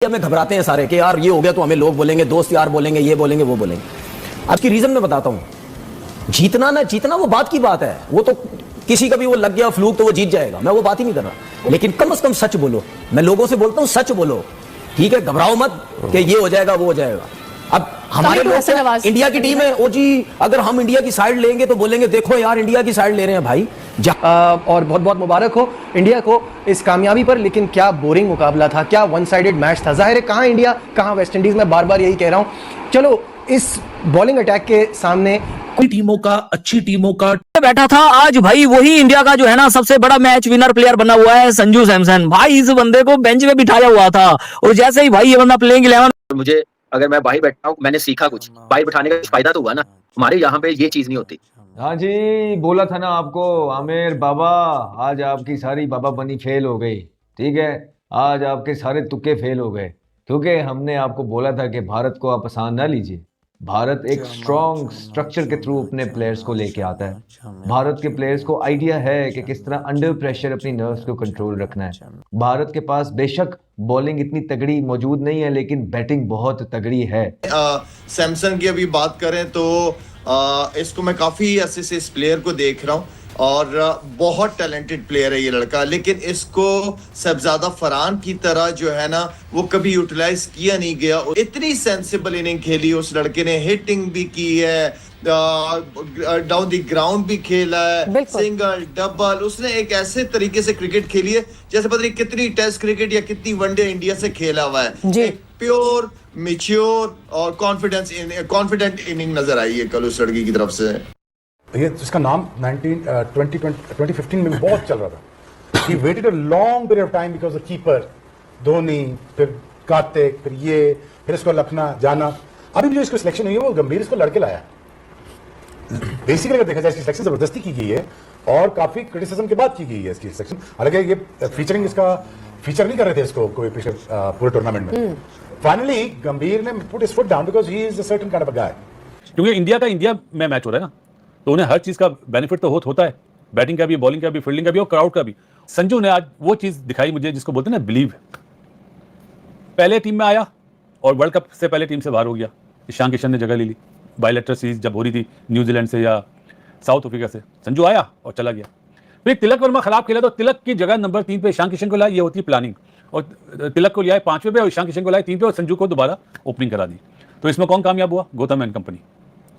हमें घबराते हैं सारे कि यार ये हो गया तो हमें लोग बोलेंगे, दोस्त यार बोलेंगे, ये बोलेंगे, वो बोलेंगे। आज की रीजन मैं बताता हूं। जीतना ना जीतना वो बात की बात है, वो तो किसी का भी वो लग गया फ्लूक तो वो जीत जाएगा, मैं वो बात ही नहीं कर रहा। लेकिन कम से कम सच बोलो। मैं लोगों से बोलता हूं सच बोलो, ठीक है? घबराओ मत कि ये हो जाएगा वो हो जाएगा। अब हमारे लोग इंडिया की टीम है, ओ जी अगर हम इंडिया की साइड लेंगे तो बोलेंगे देखो यार इंडिया की साइड ले रहे हैं भाई। और बहुत बहुत मुबारक हो इंडिया को इस कामयाबी पर। लेकिन क्या बोरिंग मुकाबला था, क्या वन साइडेड मैच था। जाहिर है कहाँ इंडिया कहाँ वेस्ट इंडीज, मैं बार बार यही कह रहा हूँ। चलो इस बॉलिंग अटैक के सामने टीमों का, अच्छी टीमों का बैठा था आज भाई, वही इंडिया का जो है ना सबसे बड़ा मैच विनर प्लेयर बना हुआ है संजू सैमसन। भाई इस बंदे को बेंच पे बिठाया हुआ था और जैसे ही भाई ये बंदा प्लेइंग 11, मुझे अगर मैं बाहर बैठा हूँ, मैंने सीखा कुछ, बाहर बैठाने का कुछ फायदा तो हुआ ना। हमारे यहाँ पे ये चीज नहीं होती। हाँ जी, बोला था ना आपको आमिर बाबा, आज आपकी सारी बाबा बनी फेल हो गई। ठीक है, आज आपके सारे तुक्के फेल हो गए, क्योंकि हमने आपको बोला था कि भारत को आप आसान ना लीजिए। भारत एक स्ट्रॉन्ग स्ट्रक्चर के थ्रू अपने प्लेयर्स को लेके आता है। भारत के प्लेयर्स को आइडिया है कि किस तरह अंडर प्रेशर अपनी नर्व्स को कंट्रोल रखना है। भारत के पास बेशक बॉलिंग इतनी तगड़ी मौजूद नहीं है, लेकिन बैटिंग बहुत तगड़ी है। सैमसन की अभी बात करें तो इसको मैं काफ़ी अरसे से इस प्लेयर को देख रहा हूँ और बहुत टैलेंटेड प्लेयर है ये लड़का। लेकिन इसको सबज़्यादा फरहान की तरह जो है ना वो कभी यूटिलाइज किया नहीं गया। इतनी सेंसिबल इनिंग खेली उस लड़के ने, हिटिंग भी की है, डाउन द ग्राउंड भी खेला है, सिंगल डबल। उसने एक ऐसे तरीके से क्रिकेट खेली है जैसे पता नहीं कितनी टेस्ट क्रिकेट या कितनी वनडे इंडिया से खेला हुआ है। एक प्योर मैच्योर और कॉन्फिडेंट इनिंग नजर आई है कल उस लड़की की तरफ से। ये इसका नाम 2015 में बहुत चल रहा था। He waited a long period of time because the keeper Dhoni, फिर कार्तिक, फिर इसको लखना जाना। अभी जो इसको सिलेक्शन हुई है वो गंभीर इसको लड़के लाया। बेसिकली अगर देखा जाए इसकी सिलेक्शन जबरदस्ती की गई है और काफी क्रिटिसिज्म के बाद की गई है इसकी सिलेक्शन। हालांकि ये फीचरिंग इसका फीचर नहीं कर रहे थे इसको कोई पिछले पूरे टूर्नामेंट में। फाइनली गंभीर ने put his foot down because he is a certain kind of a guy. क्योंकि इंडिया में मैच हो रहा है ना, तो उन्हें हर चीज का बेनिफिट तो होता है, बैटिंग का भी, बॉलिंग का भी, फील्डिंग का भी और क्राउड का भी। संजू ने आज वो चीज दिखाई मुझे जिसको बोलते हैं ना बिलीव। पहले टीम में आया और वर्ल्ड कप से पहले टीम से बाहर हो गया। ईशान किशन ने जगह ले ली बायलैटरल सीरीज जब हो रही थी न्यूजीलैंड से या साउथ अफ्रीका से। संजू आया और चला गया। फिर तिलक वर्मा खराब खेला तो तिलक की जगह नंबर 3 पे ईशान किशन को लाया। ये होती है प्लानिंग। और तिलक को लिया 5वें पे और ईशान किशन को लाया 3 पे और संजू को दोबारा ओपनिंग करा दी। तो इसमें कौन कामयाब हुआ? Gautam and company.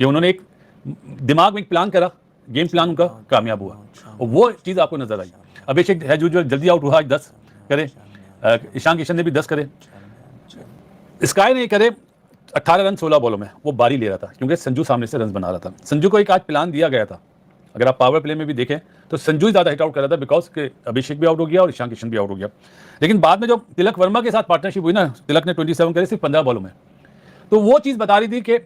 ये उन्होंने एक दिमाग में एक प्लान करा, गेम प्लान उनका कामयाब हुआ और वो चीज़ आपको नजर आई। अभिषेक है जो जल्दी आउट हुआ, आज 10 करे। ईशान किशन ने भी 10 करे। स्काई ने करे 18 रन 16 बॉलों में, वो बारी ले रहा था क्योंकि संजू सामने से रन बना रहा था। संजू को एक आज प्लान दिया गया था। अगर आप पावर प्ले में भी देखें तो संजू ही ज़्यादा हिट आउट कर रहा था बिकॉज के अभिषेक भी आउट हो गया और ईशान किशन भी आउट हो गया। लेकिन बाद में जो तिलक वर्मा के साथ पार्टनरशिप हुई ना, तिलक ने 27 करे सिर्फ 15 बॉलों में। तो वो चीज़ बता रही थी कि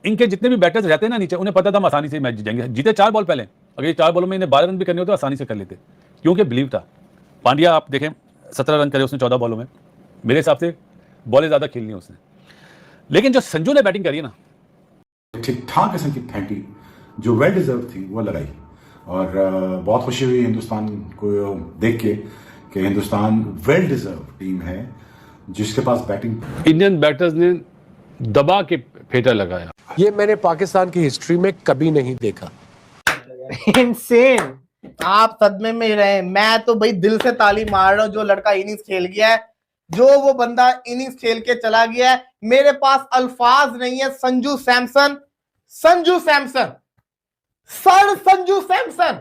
इनके जितने भी बैटर्स रहते हैं ना नीचे, उन्हें पता था हम आसानी से मैच जीतेंगे। जीते 4 बॉल पहले, अगर ये 4 बॉलों में इन्हें 12 रन भी करने होते तो आसानी से कर लेते क्योंकि बिलीव था। पांड्या आप देखें 17 रन करे उसने 14 बॉलों में। मेरे हिसाब से बॉलें ज़्यादा खेलनी है उसने। लेकिन जो संजू ने बैटिंग करी है ना, ठीक ठाक किस्म की फैंटी जो वेल डिजर्व थी वो लगाई और बहुत खुशी हुई हिंदुस्तान को देख के कि हिंदुस्तान वेल डिजर्व टीम है जिसके पास बैटिंग। इंडियन बैटर्स ने दबा के फेटा लगाया। ये मैंने पाकिस्तान की हिस्ट्री में कभी नहीं देखा। इनसेन, आप सदमे में रहे। मैं तो भाई दिल से ताली मार रहा हूँ जो लड़का इनिंग्स खेल गया है, जो वो बंदा इनिंग्स खेल के चला गया है। मेरे पास अल्फाज नहीं है। Sanju Samson, sir Sanju Samson,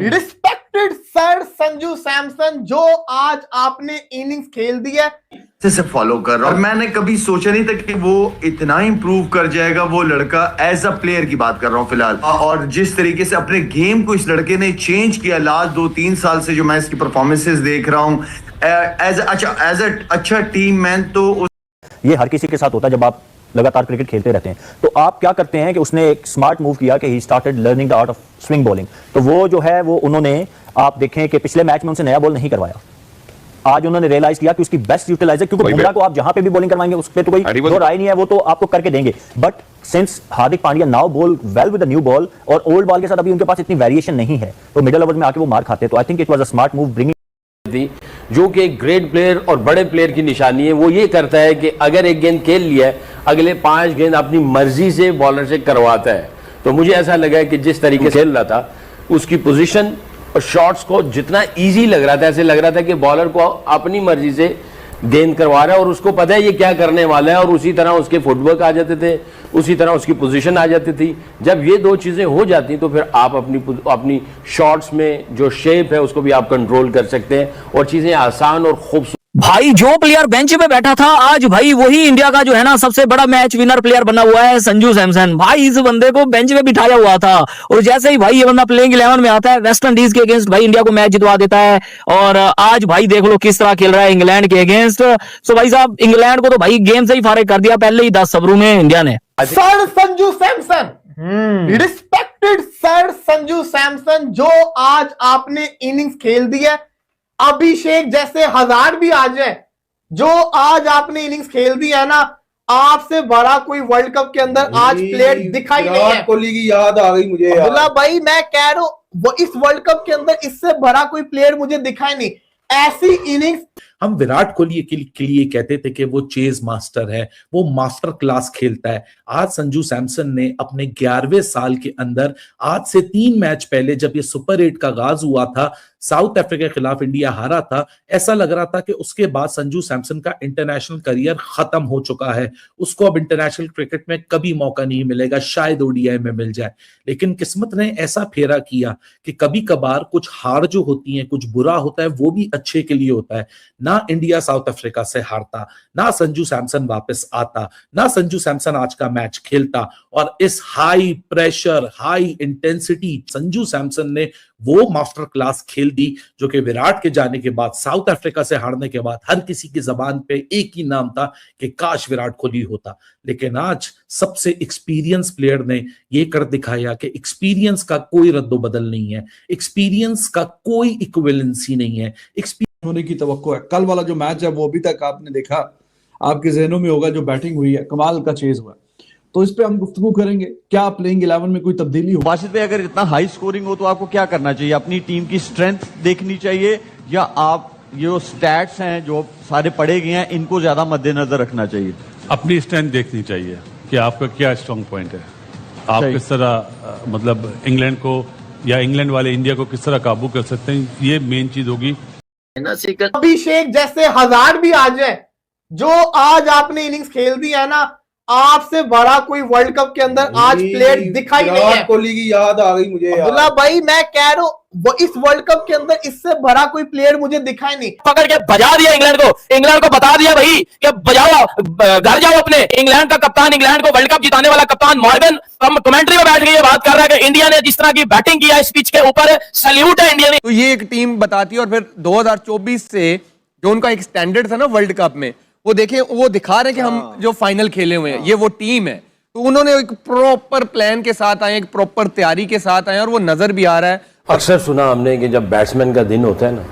respected sir Sanju Samson, जो आज आपने इनिंग्स खेल दी है। से फॉलो कर रहा हूं। मैंने कभी सोचा नहीं था कि वो इतना इंप्रूव कर जाएगा वो लड़का। एज अ प्लेयर की बात कर रहा हूं फिलहाल, और जिस तरीके से अपने गेम को इस लड़के ने चेंज किया लास्ट 2-3 साल से जो मैं इसकी परफॉर्मेंसेस देख रहा हूं एज अच्छा टीम मैन। तो ये हर किसी के साथ होता है जब आप लगातार क्रिकेट खेलते रहते हैं। तो आप क्या करते हैं कि उसने एक स्मार्ट मूव किया कि he started learning the art of swing bowling. तो वो जो है वो उन्होंने, आप देखें कि पिछले मैच में उनसे नया बॉल नहीं करवाया। आज उन्होंने रियलाइज किया कि उसकी बेस्ट यूटिलाइजर, क्योंकि बुमराह को आप जहां पे भी बॉलिंग करवाएंगे उस पे तो कोई दो राय नहीं है, वो तो आपको करके देंगे। But since Hardik Pandya now ball well with the new ball और ओल्ड बॉल के साथ अभी उनके पास इतनी वेरिएशन नहीं है, तो मिडिल ओवर में आके वो मार खाते हैं। तो I think it was a smart move bringing जो कि एक ग्रेट प्लेयर और बड़े प्लेयर की निशानी है। वो ये करता है कि अगर एक गेंद खेल लिया है, अगले 5 गेंद अपनी मर्जी से बॉलर से करवाता है। तो मुझे ऐसा लगा कि जिस तरीके से खेल रहा था, उसकी पोजीशन और शॉट्स को जितना इजी लग रहा था, ऐसे लग रहा था कि बॉलर को अपनी मर्जी से गेंद करवा रहा है और उसको पता है ये क्या करने वाला है, और उसी तरह उसके फुटवर्क आ जाते थे, उसी तरह उसकी पोजीशन आ जाती थी। जब ये 2 चीजें हो जाती तो फिर आप अपनी शॉट्स में जो शेप है उसको भी आप कंट्रोल कर सकते हैं और चीजें आसान और खूबसूरत। भाई जो प्लेयर बेंच पे बैठा था, आज भाई वही इंडिया का जो है ना सबसे बड़ा मैच विनर प्लेयर बना हुआ है, संजू सैमसन। भाई इस बंदे को बेंच पे बिठाया हुआ था और जैसे ही भाई ये बंदा प्लेइंग 11 में आता है, वेस्ट इंडीज के अगेंस्ट भाई इंडिया को मैच जितवा देता है। और आज भाई देख लो किस तरह खेल रहा है इंग्लैंड के अगेंस्ट। सो भाई साहब, इंग्लैंड को तो भाई गेम से ही फारिग कर दिया पहले ही 10 ओवरों में इंडिया ने। Sir Sanju Samson, respected sir Sanju Samson, जो आज आपने इनिंग्स खेल दी है, अभिषेक जैसे 1000 भी आ जाए, जो आज आपने इनिंग्स खेल दी है ना, आपसे बड़ा कोई वर्ल्ड कप के अंदर आज प्लेयर दिखाई नहीं है। कोहली की याद आ गई मुझे। अब्दुल्ला भाई मैं कह रहा हूं, वो इस वर्ल्ड कप के अंदर इससे बड़ा कोई प्लेयर मुझे दिखाई नहीं। ऐसी इनिंग्स हम विराट कोहली के लिए कहते थे कि वो चेज मास्टर है, वो मास्टर क्लास खेलता है। आज संजू सैमसन ने अपने 11वें साल के अंदर, आज से 3 मैच पहले जब ये सुपर 8 का आगाज हुआ था, साउथ अफ्रीका के खिलाफ इंडिया हारा था, ऐसा लग रहा था कि उसके बाद संजू सैमसन का इंटरनेशनल करियर खत्म हो चुका है, उसको अब इंटरनेशनल क्रिकेट में कभी मौका नहीं मिलेगा, शायद ओडीआई में मिल जाए। लेकिन किस्मत ने ऐसा फेरा किया कि कभी कभार कुछ हार जो होती है, कुछ बुरा होता है, वो भी अच्छे के लिए होता है। ना इंडिया साउथ अफ्रीका से हारता, ना संजू सैमसन वापस आता, ना संजू सैमसन आज का मैच खेलता, और इस high pressure, high intensity Sanju Samson ने वो मास्टर क्लास खेल दी जो कि विराट के जाने के बाद, साउथ अफ्रीका से हारने के बाद हर किसी की जबान पे एक ही नाम था कि काश विराट कोहली होता। लेकिन आज सबसे एक्सपीरियंस प्लेयर ने ये कर दिखाया कि एक्सपीरियंस का कोई रद्दो बदल नहीं है, एक्सपीरियंस का कोई इक्विवेलेंसी नहीं है, होने की तवक्को है। कल वाला जो मैच है वो अभी तक आपने देखा, आपके जहनों में होगा, जो बैटिंग हुई है कमाल का चेज हुआ। तो इस पे हम गुफ्तगू करेंगे, क्या प्लेइंग 11 में कोई तब्दीली हो। बासित भाई, अगर इतना हाई स्कोरिंग हो तो आपको क्या करना चाहिए? अपनी टीम की स्ट्रेंथ देखनी चाहिए, या आप ये स्टैट्स हैं जो सारे पढ़े गए हैं इनको ज्यादा मद्देनजर रखना चाहिए? अपनी स्ट्रेंथ देखनी चाहिए कि आपका क्या स्ट्रांग पॉइंट है, आप किस तरह मतलब इंग्लैंड को या इंग्लैंड वाले इंडिया को किस तरह काबू कर सकते हैं, ये मेन चीज होगी। अभिषेक जैसे 1000 भी आ जाए, जो आज आपने इनिंग्स खेल दी है ना, आपसे बड़ा कोई वर्ल्ड कप के अंदर आज प्लेयर दिखाई नहीं है। कोहली की याद आ गई मुझे। अब्दुल्ला भाई मैं कह रहा हूं, वो इस वर्ल्ड कप के अंदर इससे बड़ा कोई प्लेयर मुझे दिखाई नहीं। पकड़ के बजा दिया इंग्लैंड को बता दिया भाई कि बजाओ, घर जाओ अपने। इंग्लैंड का कप्तान, इंग्लैंड को वर्ल्ड कप जिताने वाला कप्तान मॉर्गन कमेंट्री में बैठ के ये बात कर रहा है कि इंडिया ने जिस तरह की बैटिंग किया इस पिच के ऊपर, सैल्यूट है इंडिया ने। तो ये एक टीम बताती है, और फिर 2024 से जो उनका एक स्टैंडर्ड था ना वर्ल्ड कप में, वो देखें, वो दिखा रहे हैं कि हम जो फाइनल खेले हुए हैं, ये वो टीम है। तो उन्होंने एक प्रॉपर प्लान के साथ आए, एक प्रॉपर तैयारी के साथ आए, और वो नजर भी आ रहा है। अक्सर सुना हमने कि जब बैट्समैन का दिन होता है ना,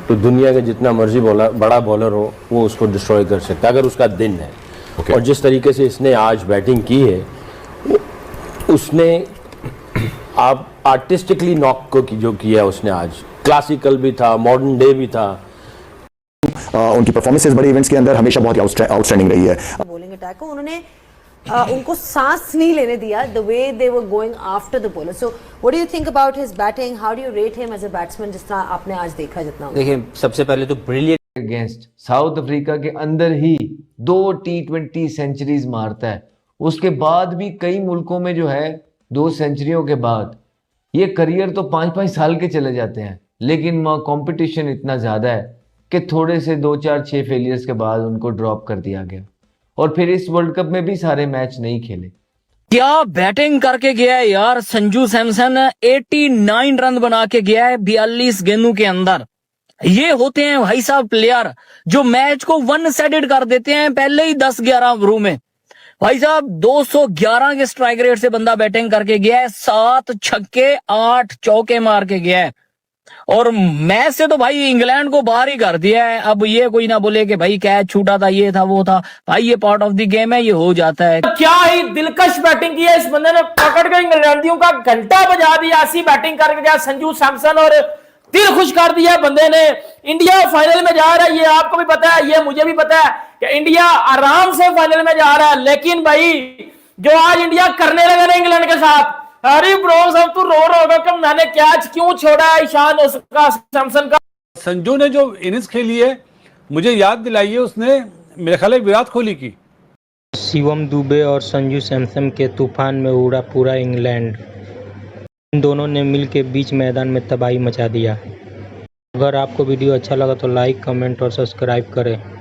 तो दुनिया के जितना मर्जी बड़ा बॉलर हो वो उसको डिस्ट्रॉय कर सकता है अगर उसका दिन है। और जिस तरीके से इसने आज बैटिंग की है, उसने आप आर्टिस्टिकली नॉक को जो किया उसने आज, क्लासिकल भी था, मॉडर्न डे भी था। उनकी परफॉर्मेंसेस बड़े इवेंट्स के अंदर हमेशा बहुत ही आउटस्टैंडिंग रही है। बॉलिंग अटैक को उन्होंने उनको सांस नहीं लेने दिया, the way they were going after the bowler. So what do you think about his batting, how do you rate him as a batsman, जिस तरह आपने आज देखा जितना? देखिए, सबसे पहले तो ब्रिलियंट अगेंस्ट साउथ अफ्रीका के अंदर ही 2 T20 सेंचुरीज मारता है। उसके बाद भी कई मुल्कों में जो है 2 सेंचुरियों के बाद ये करियर तो 5-5 साल के चले जाते हैं, लेकिन वहाँ कॉम्पिटिशन इतना ज़्यादा है कि थोड़े से 2-4-6 फेलियर्स के बाद उनको ड्रॉप कर दिया गया, और फिर इस वर्ल्ड कप में भी सारे मैच नहीं खेले। क्या बैटिंग करके गया है यार संजू सैमसन, 89 रन बना के गया है 42 गेंदों के अंदर। ये होते हैं भाई साहब प्लेयर जो मैच को वन साइडेड कर देते हैं पहले ही 10-11 ओवरों में। भाई साहब 211 के स्ट्राइक रेट से बंदा बैटिंग करके गया है, 7 छक्के 8 चौके मार के गया है, और मैच से तो भाई इंग्लैंड को बाहर ही कर दिया है। अब ये कोई ना बोले कि भाई कैच छूटा था, ये था वो था, भाई ये पार्ट ऑफ द गेम है, ये हो जाता है। क्या ही दिलकश बैटिंग की है इस बंदे ने, पकड़ के इंग्लैंडियों का घंटा बजा दिया। ऐसी बैटिंग करके गया संजू सैमसन, और दिल खुश कर दिया बंदे ने। इंडिया फाइनल में जा रहा है, ये आपको भी पता है, ये मुझे भी पता है कि इंडिया आराम से फाइनल में जा रहा है। लेकिन भाई जो आज इंडिया करने लगा ना इंग्लैंड के साथ, अरे ब्रो सब तू रो होगा कि मैंने कैच क्यों छोड़ा है ईशान उसका सैमसन का। संजू ने जो इनिंग्स खेली है मुझे याद दिलाई है उसने मेरे ख्याल है विराट कोहली की। शिवम दुबे और संजू सैमसन के तूफान में उड़ा पूरा इंग्लैंड। इन दोनों ने मिल के बीच मैदान में तबाही मचा दिया। अगर आपको वीडियो अच्छा लगा तो लाइक, कमेंट और सब्सक्राइब करें।